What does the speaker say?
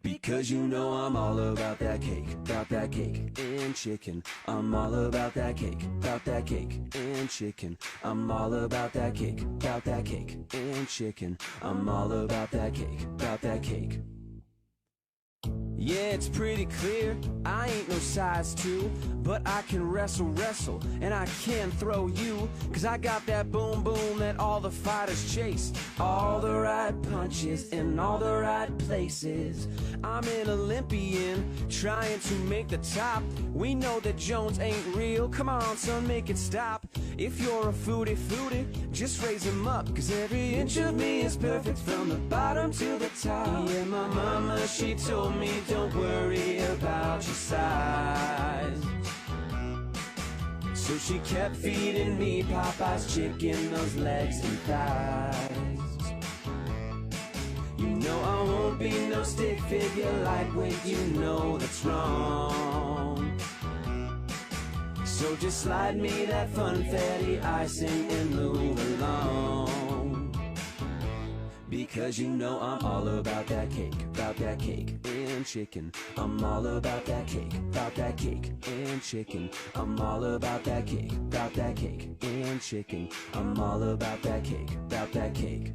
Because you know I'm all about that cake and chicken. I'm all about that cake and chicken. I'm all about that cake and chicken. I'm all about that cake. Yeah, it's pretty clear, I ain't no size 2, but I can wrestle, and I can throw you. Cause I got that boom boom that all the fighters chase. All the right punches in all the right places. I'm an Olympian, trying to make the top. We know that Jones ain't real, come on son, make it stop. If you're a foodie, just raise him up. Cause every inch of me is perfect from the bottom to the top. Yeah, my mama, she told me don't worry about your size. So she kept feeding me Popeye's chicken, those legs and thighs. You know I won't be no stick figure lightweight, you know that's wrong. So just slide me that funfetti icing and move along. Because you know I'm all about that cake and chicken. I'm all about that cake and chicken. I'm all about that cake and chicken. I'm all about that cake